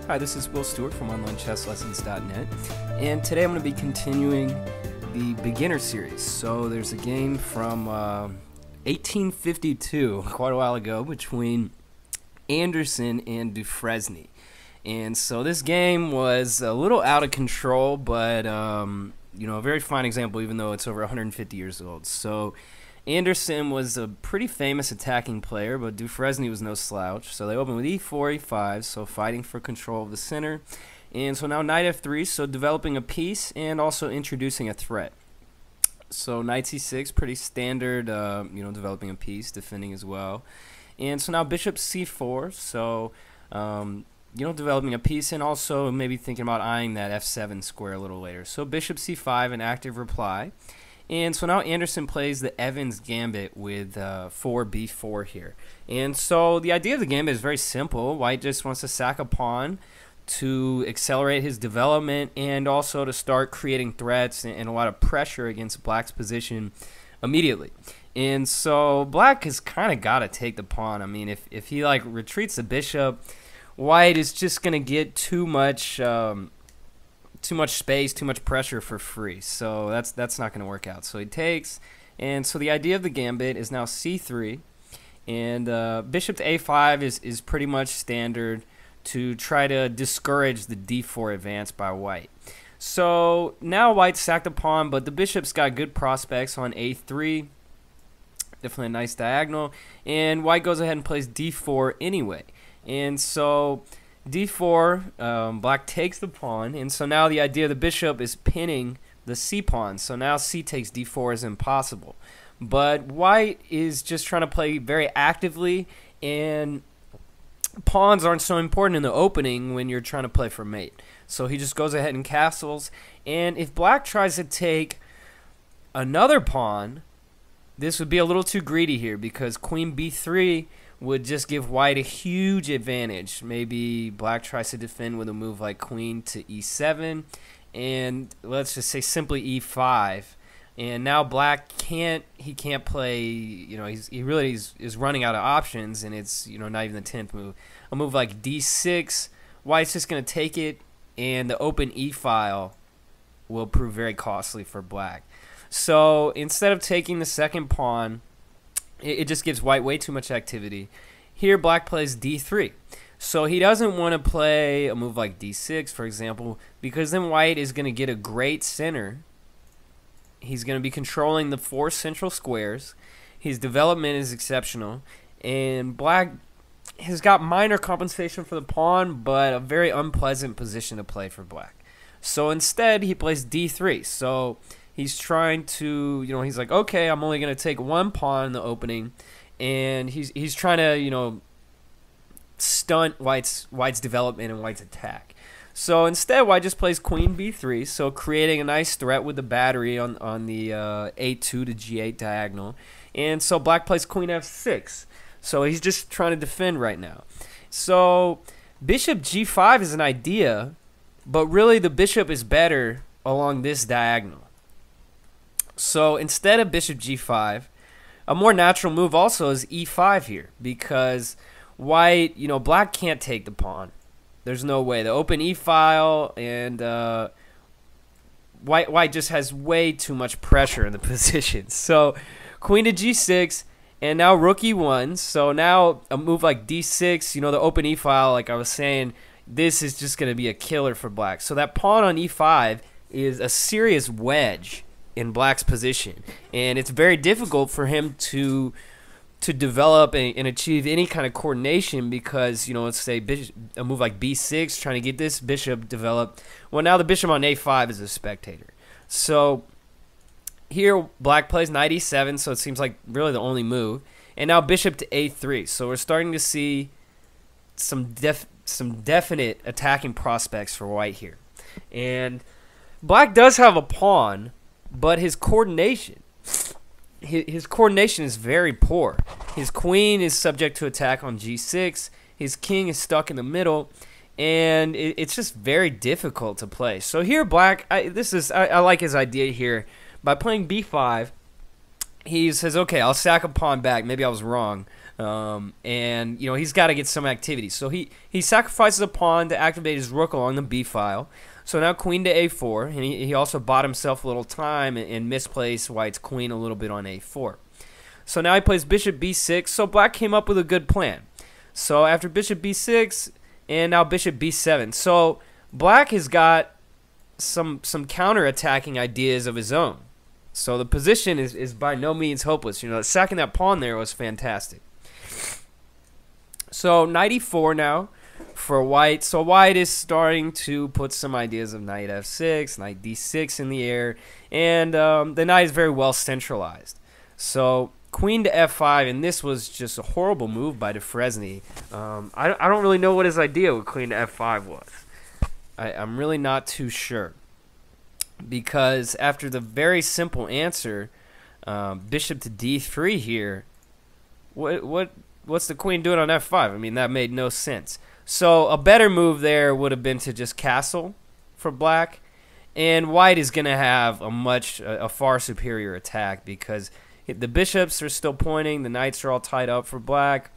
Hi, this is Will Stewart from OnlineChessLessons.net, and today I'm going to be continuing the beginner series. So there's a game from 1852, quite a while ago, between Anderssen and Dufresne. And so this game was a little out of control, but you know, a very fine example, even though it's over 150 years old. So Anderssen was a pretty famous attacking player, but Dufresne was no slouch. So they opened with e4, e5, so fighting for control of the center. And so now knight f3, so developing a piece and also introducing a threat. So knight c6, pretty standard, you know, developing a piece, defending as well. And so now bishop c4, so you know, developing a piece and also maybe thinking about eyeing that f7 square a little later. So bishop c5, an active reply. And so now Anderssen plays the Evans Gambit with 4b4 here. And so the idea of the gambit is very simple. White just wants to sack a pawn to accelerate his development and also to start creating threats and a lot of pressure against Black's position immediately. And so Black has kind of got to take the pawn. I mean, if he like retreats the bishop, White is just going to get too much space, too much pressure for free. So that's not going to work out. So he takes, and so the idea of the gambit is now c3, and bishop to a5 is pretty much standard to try to discourage the d4 advance by White. So now White sacked a pawn, but the bishop's got good prospects on a3. Definitely a nice diagonal, and White goes ahead and plays d4 anyway. And so d4, Black takes the pawn, and so now the idea of the bishop is pinning the c pawn. So now c takes d4 is impossible. But White is just trying to play very actively, and pawns aren't so important in the opening when you're trying to play for mate. So he just goes ahead and castles, and if Black tries to take another pawn, this would be a little too greedy here because queen b3 would just give White a huge advantage. Maybe Black tries to defend with a move like queen to e7, and let's just say simply e5. And now Black can't play, you know, he really is running out of options, and it's, you know, not even the 10th move. A move like d6, White's just going to take it, and the open e-file will prove very costly for Black. So instead of taking the second pawn, it just gives White way too much activity. Here Black plays d3. So he doesn't want to play a move like d6, for example, because then White is going to get a great center. He's going to be controlling the 4 central squares. His development is exceptional. And Black has got minor compensation for the pawn, but a very unpleasant position to play for Black. So instead he plays d3. So he's trying to, you know, he's like, okay, I'm only going to take one pawn in the opening, and he's trying to, you know, stunt White's development and White's attack. So instead, White just plays queen b3, so creating a nice threat with the battery on the a2 to g8 diagonal. And so Black plays queen f6, so he's just trying to defend right now. So bishop g5 is an idea, but really the bishop is better along this diagonal. So instead of bishop g5, a more natural move also is e5 here, because White, you know, Black can't take the pawn. There's no way. The open e-file, and White just has way too much pressure in the position. So queen to g6, and now rook e1. So now a move like d6, you know, the open e-file, like I was saying, this is just going to be a killer for Black. So that pawn on e5 is a serious wedge in Black's position, and it's very difficult for him to develop and achieve any kind of coordination, because, you know, let's say a move like b6, trying to get this bishop developed. Well, now the bishop on a5 is a spectator. So here Black plays knight e7, so it seems like really the only move, and now bishop to a3. So we're starting to see some definite attacking prospects for White here. And Black does have a pawn, but his coordination is very poor. His queen is subject to attack on g6. His king is stuck in the middle, and it's just very difficult to play. So here Black, I like his idea here. By playing b5, he says, okay, I'll sack a pawn back. Maybe I was wrong. And you know, he's got to get some activity. So he sacrifices a pawn to activate his rook along the b file. So now queen to a4, and he also bought himself a little time and misplaced white's queen a little bit on a4. So now he plays bishop b6. So black came up with a good plan. So after bishop b6 and now bishop b7. So black has got some counter-attacking ideas of his own. So the position is by no means hopeless. You know, sacking that pawn there was fantastic. So knight e4 now for white. So white is starting to put some ideas of knight f6, knight d6 in the air, and the knight is very well centralized. So queen to f5, and this was just a horrible move by Dufresne. I don't really know what his idea with queen to f5 was. I'm really not too sure, because after the very simple answer, bishop to d3 here, what's the queen doing on f5? I mean, that made no sense. So a better move there would have been to just castle for black, and white is going to have a far superior attack because the bishops are still pointing, the knights are all tied up for black,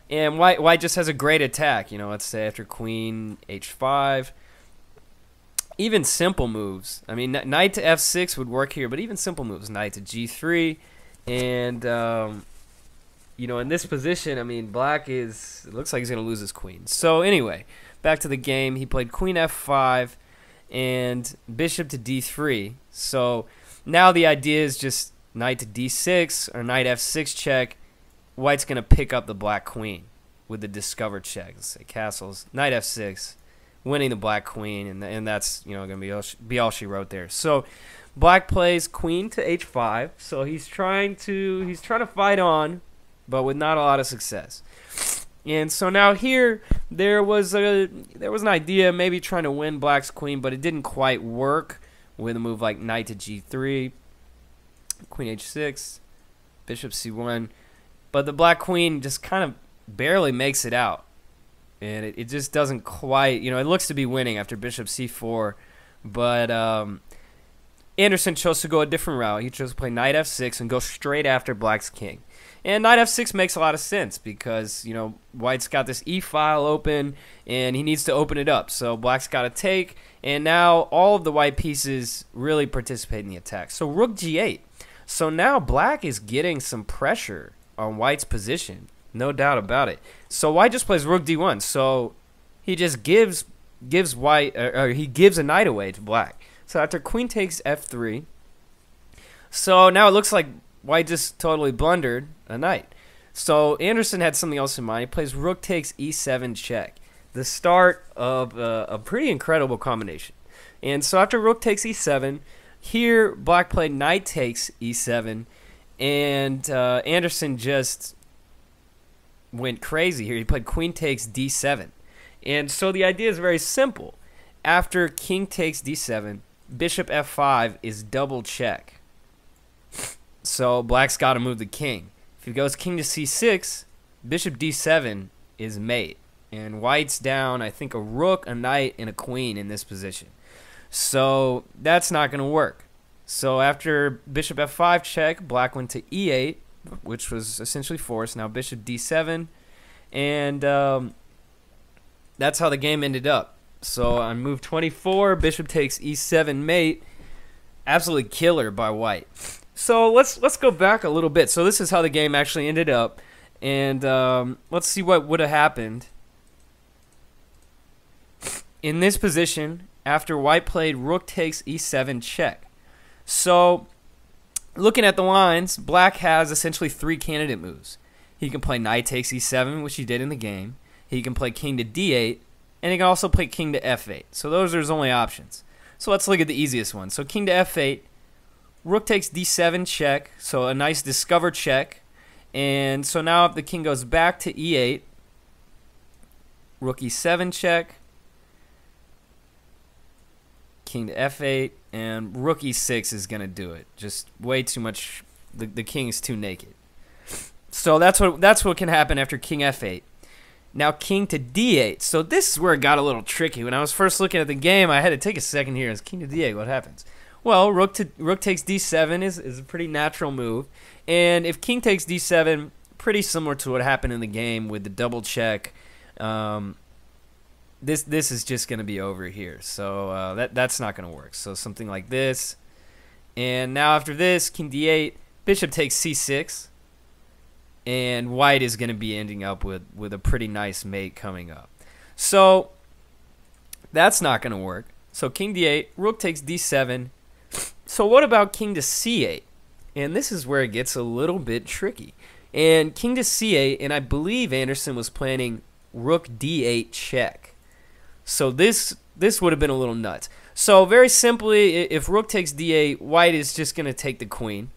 and white just has a great attack. You know, let's say after queen h5, even simple moves. I mean, knight to f6 would work here, but even simple moves, knight to g3, and you know, in this position, I mean, black it looks like he's going to lose his queen. So anyway, back to the game. He played queen f5 and bishop to d3. So now the idea is just knight to d6 or knight f6 check. White's going to pick up the black queen with the discovered check. Let's say castles, knight f6, winning the black queen, and that's, you know, going to be all she wrote there. So black plays queen to h5. So he's trying to fight on, but with not a lot of success. And so now here there was an idea maybe trying to win black's queen, but it didn't quite work with a move like knight to g3, queen h6, bishop c1. But the black queen just kind of barely makes it out, and it just doesn't quite, you know, it looks to be winning after bishop c4, but Anderssen chose to go a different route. He chose to play knight f6 and go straight after black's king. And knight f6 makes a lot of sense because, you know, white's got this e file open and he needs to open it up. So black's got to take, and now all of the white pieces really participate in the attack. So rook g8. So now black is getting some pressure on white's position, no doubt about it. So white just plays rook d1. So he just gives white, or he gives a knight away to black. So after queen takes f3, so now it looks like white just totally blundered a knight. So Anderssen had something else in mind. He plays rook takes e7 check, the start of a pretty incredible combination. And so after rook takes e7, here black played knight takes e7, and Anderssen just went crazy here. He played queen takes d7. And so the idea is very simple. After king takes d7, bishop f5 is double check. So black's got to move the king. If he goes king to c6, bishop d7 is mate. And white's down, I think, a rook, a knight, and a queen in this position. So that's not going to work. So after bishop f5 check, black went to e8, which was essentially forced. Now bishop d7, and that's how the game ended up. So on move 24, bishop takes e7 mate. Absolutely killer by white. So let's go back a little bit. So this is how the game actually ended up, and let's see what would have happened in this position after white played rook takes e7 check. So looking at the lines, black has essentially three candidate moves. He can play knight takes e7, which he did in the game. He can play king to d8, and he can also play king to f8. So those are his only options. So let's look at the easiest one. So king to f8, rook takes d7 check, so a nice discover check. And so now if the king goes back to e8, rook e7 check, king to f8, and rook e6 is going to do it. Just way too much. The king is too naked. So that's what can happen after king f8. Now king to d8. So this is where it got a little tricky. When I was first looking at the game, I had to take a second here. It's king to d8. What happens? Well, rook takes d7 is a pretty natural move. And if king takes d7, pretty similar to what happened in the game with the double check. This is just going to be over here. So that's not going to work. So something like this. And now after this, king d8, bishop takes c6. And white is going to be ending up with a pretty nice mate coming up. So that's not going to work. So king d8, rook takes d7. So what about king to c8? And this is where it gets a little bit tricky. And king to c8, and I believe Anderssen was planning rook d8 check. So this would have been a little nuts. So very simply, if rook takes d8, white is just going to take the queen.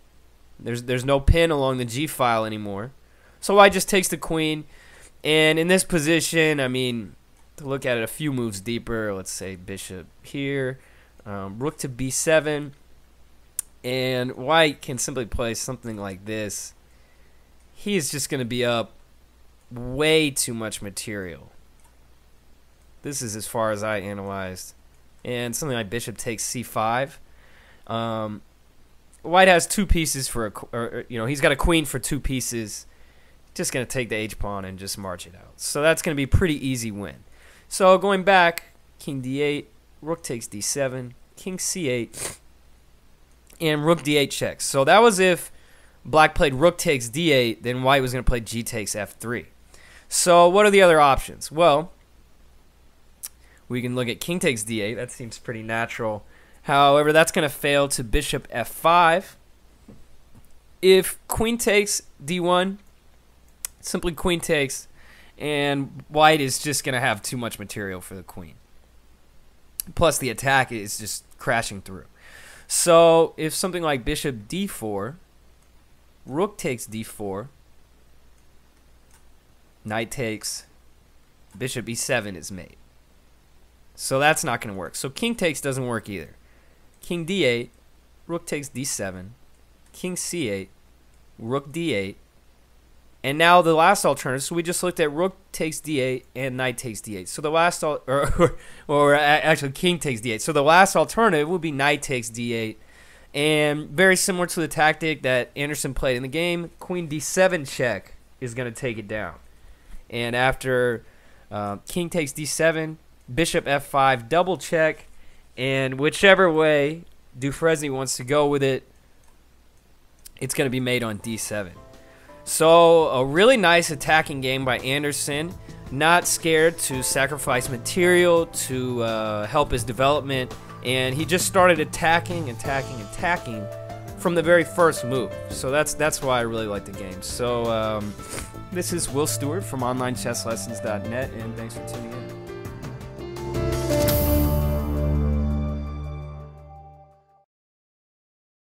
There's no pin along the g file anymore. So white just takes the queen. And in this position, I mean, to look at it a few moves deeper, let's say bishop here, rook to b7, and white can simply play something like this. He is just going to be up way too much material. This is as far as I analyzed. And something like bishop takes c5. White has two pieces for he's got a queen for two pieces. Just going to take the h-pawn and just march it out. So that's going to be a pretty easy win. So going back, king d8, rook takes d7, king c8, and rook d8 checks. So that was if black played rook takes d8, then white was going to play g takes f3. So what are the other options? Well, we can look at king takes d8. That seems pretty natural. However, that's going to fail to bishop f5. If queen takes d1, simply queen takes, and white is just going to have too much material for the queen. Plus, the attack is just crashing through. So if something like bishop d4, rook takes d4, knight takes, bishop e7 is mate. So that's not going to work. So king takes doesn't work either. King d8, rook takes d7, king c8, rook d8, and now the last alternative. So we just looked at rook takes d8 and knight takes d8. So the last or actually king takes d8. So the last alternative would be knight takes d8, and very similar to the tactic that Anderssen played in the game, queen d7 check is going to take it down. And after king takes d7, bishop f5 double check, and whichever way Dufresne wants to go with it, it's going to be made on d7. So a really nice attacking game by Anderssen, not scared to sacrifice material to help his development, and he just started attacking from the very first move. So that's why I really like the game. So this is Will Stewart from OnlineChessLessons.net, and thanks for tuning in.